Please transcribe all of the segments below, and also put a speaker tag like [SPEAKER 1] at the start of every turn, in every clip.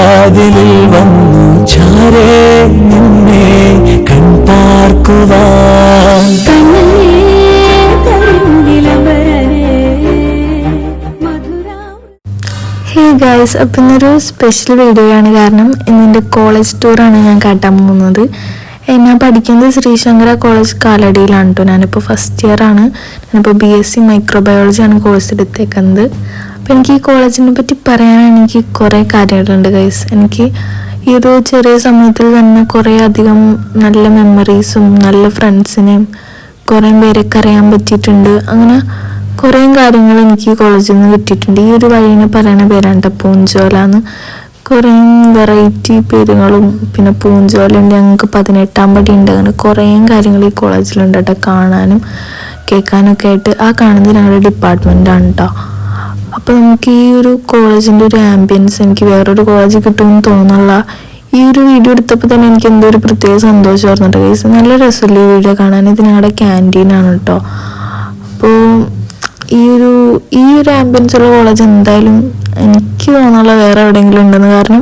[SPEAKER 1] വാതിലിൽ വന്നു ചാരേ നിന്നെ കൺപാർക്കുവാൻ.
[SPEAKER 2] ഹേ ഗൈസ്, അപ്പം ഇന്നൊരു സ്പെഷ്യൽ വീഡിയോ ആണ്. കാരണം ഇന്നെൻ്റെ കോളേജ് ടൂറാണ് ഞാൻ കാട്ടാൻ പോകുന്നത്. ഞാൻ പഠിക്കുന്നത് ശ്രീശങ്കര കോളേജ് കാലടിയിലാണ് കേട്ടോ. ഞാനിപ്പോൾ ഫസ്റ്റ് ഇയർ ആണ്. ഞാനിപ്പോൾ BSc മൈക്രോബയോളജിയാണ് കോഴ്സ് എടുത്തേക്കുന്നത്. അപ്പോൾ എനിക്ക് ഈ കോളേജിനെ പറ്റി പറയാനാണെങ്കിൽ എനിക്ക് കുറേ കാര്യങ്ങളുണ്ട് ഗൈസ്. എനിക്ക് ഈ ഒരു ചെറിയ സമയത്തിൽ തന്നെ കുറേ അധികം നല്ല മെമ്മറീസും നല്ല ഫ്രണ്ട്സിനെയും കുറേ പേരൊക്കെ അറിയാൻ പറ്റിയിട്ടുണ്ട്. അങ്ങനെ കുറേ കാര്യങ്ങൾ എനിക്ക് ഈ കോളേജിൽ നിന്ന് കിട്ടിയിട്ടുണ്ട്. ഈ ഒരു വഴിനെ പറയുന്ന പേരാണ് പൂഞ്ചോല എന്ന്. കുറേ വെറൈറ്റി പേരുകളും പിന്നെ പൂഞ്ചോലുണ്ട്, ഞങ്ങൾക്ക് 18ാം പടി ഉണ്ട്. അങ്ങനെ കുറേ കാര്യങ്ങൾ ഈ കോളേജിലുണ്ട് കേട്ടോ, കാണാനും കേൾക്കാനൊക്കെ ആയിട്ട്. ആ കാണുന്നത് ഞങ്ങളുടെ ഡിപ്പാർട്ട്മെൻറ്റാണ് കേട്ടോ. അപ്പോൾ നമുക്ക് ഈ ഒരു കോളേജിൻ്റെ ഒരു ആംബിയൻസ് എനിക്ക് വേറൊരു കോളേജ് കിട്ടുമെന്ന് തോന്നുന്നില്ല. ഈ ഒരു വീഡിയോ എടുത്തപ്പോൾ തന്നെ എനിക്ക് എന്തോ ഒരു പ്രത്യേക സന്തോഷമായിരുന്നു കേട്ടോ ഗൈസ്. നല്ല രസമില്ല ഈ വീഡിയോ കാണാൻ. ഇത് ഞങ്ങളുടെ ക്യാൻറ്റീനാണ് കേട്ടോ. അപ്പോൾ ഈ ഒരു ആംബിയൻസ് ഉള്ള കോളേജ് എന്തായാലും എനിക്ക് തോന്നാനുള്ള വേറെ എവിടെയെങ്കിലും ഉണ്ടെന്ന്. കാരണം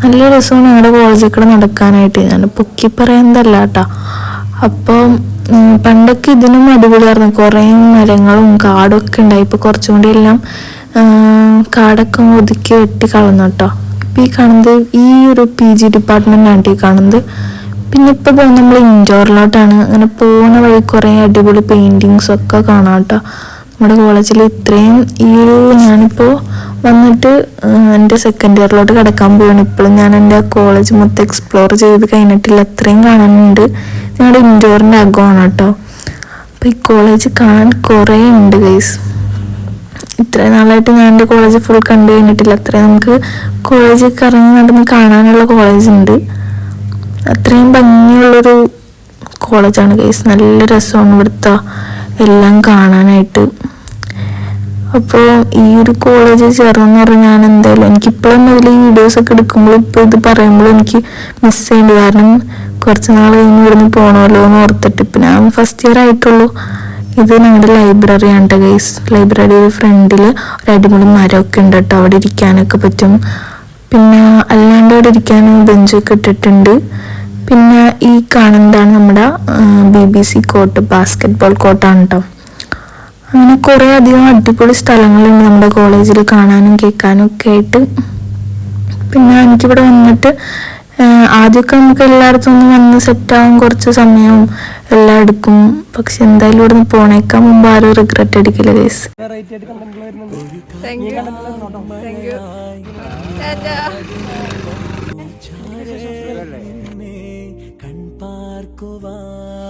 [SPEAKER 2] നല്ല രസമാണ് ഞങ്ങളുടെ കോളേജൊക്കെ നടക്കാനായിട്ട്. ഞാൻ പൊക്കി പറയുന്നതല്ല കേട്ടോ. അപ്പം പണ്ടൊക്കെ ഇതിനും അടിപൊളിയായിരുന്നു. കുറേ മരങ്ങളും കാടൊക്കെ ഉണ്ടായി. ഇപ്പോൾ കുറച്ചും കൂടി എല്ലാം കാടൊക്കെ ഒതുക്കി വെട്ടി കളഞ്ഞു കേട്ടോ. ഇപ്പം ഈ കാണുന്നത് ഈ ഒരു PG ഡിപ്പാർട്ട്മെൻറ്റാണ് ഈ കാണുന്നത്. പിന്നെ ഇപ്പോൾ പോകുന്നത് നമ്മൾ ഇൻഡോറിലോട്ടാണ്. അങ്ങനെ പോകുന്ന വഴി കുറേ അടിപൊളി പെയിൻറ്റിങ്സൊക്കെ കാണാം കേട്ടോ. നമ്മുടെ കോളേജിൽ ഇത്രയും ഞാനിപ്പോൾ വന്നിട്ട് എൻ്റെ സെക്കൻഡ് ഇയറിലോട്ട് കിടക്കാൻ പോവുകയാണ്. ഇപ്പോഴും ഞാൻ എൻ്റെ കോളേജ് മൊത്തം എക്സ്പ്ലോർ ചെയ്ത് കഴിഞ്ഞിട്ടില്ല. അത്രയും കാണാനുണ്ട്. ഞങ്ങളുടെ ഇൻഡോറിൻ്റെ അകമാണ് കേട്ടോ. അപ്പോൾ ഈ കോളേജ് കാണാൻ കുറേ ഉണ്ട് ഗൈസ്. ഇത്രയും നാളായിട്ട് ഞാൻ എൻ്റെ കോളേജ് ഫുൾ കണ്ടു കഴിഞ്ഞിട്ടില്ല. അത്രയും നമുക്ക് കോളേജിൽ കറങ്ങി നടന്ന് കാണാനുള്ള കോളേജ് ഉണ്ട്. അത്രയും ഭംഗിയുള്ളൊരു കോളേജാണ് ഗൈസ്. നല്ല രസമാണ് ഇവിടുത്തെ എല്ലാം കാണാനായിട്ട്. അപ്പോൾ ഈ ഒരു കോളേജ് ചേർന്നെന്ന് പറഞ്ഞാൽ ഞാൻ എന്തായാലും എനിക്കിപ്പോഴും അതിൽ ഈ വീഡിയോസൊക്കെ എടുക്കുമ്പോഴും ഇപ്പോൾ ഇത് പറയുമ്പോഴും എനിക്ക് മിസ് ചെയ്യുന്നുണ്ട്. കാരണം കുറച്ച് നാൾ കഴിഞ്ഞ് ഇവിടുന്ന് പോകണമല്ലോ എന്ന് ഓർത്തിട്ട്. ഇപ്പം ഞാൻ ഫസ്റ്റ് ഇയർ ആയിട്ടുള്ളൂ. ഇത് ഞങ്ങളുടെ ലൈബ്രറിയാണ് കേട്ടോ ഗൈസ്. ലൈബ്രറിയുടെ ഫ്രണ്ടിൽ ഒരു അടിപൊളി മരമൊക്കെ ഉണ്ട് കേട്ടോ. അവിടെ ഇരിക്കാനൊക്കെ പറ്റും. പിന്നെ അല്ലാണ്ട് അവിടെ ഇരിക്കാൻ ബെഞ്ചൊക്കെ ഇട്ടിട്ടുണ്ട്. പിന്നെ ഈ കാണുന്നതാണ് നമ്മുടെ BBC കോർട്ട്, ബാസ്കറ്റ്ബോൾ കോർട്ടാണ് കേട്ടോ. അങ്ങനെ കുറേ അധികം അടിപൊളി സ്ഥലങ്ങളുണ്ട് നമ്മുടെ കോളേജിൽ കാണാനും കേൾക്കാനും ഒക്കെ ആയിട്ട്. പിന്നെ എനിക്കിവിടെ വന്നിട്ട് ആദ്യമൊക്കെ നമുക്ക് എല്ലായിടത്തും ഒന്ന് വന്ന് സെറ്റാകാൻ കുറച്ച് സമയവും എല്ലാം എടുക്കും. പക്ഷെ എന്തായാലും ഇവിടെ നിന്ന് പോണേക്കാൻ മുമ്പ് ആരും റിഗ്രറ്റ് അടിക്കില്ല ഗൈസ്.
[SPEAKER 1] കൺപാർക്കുവാൻ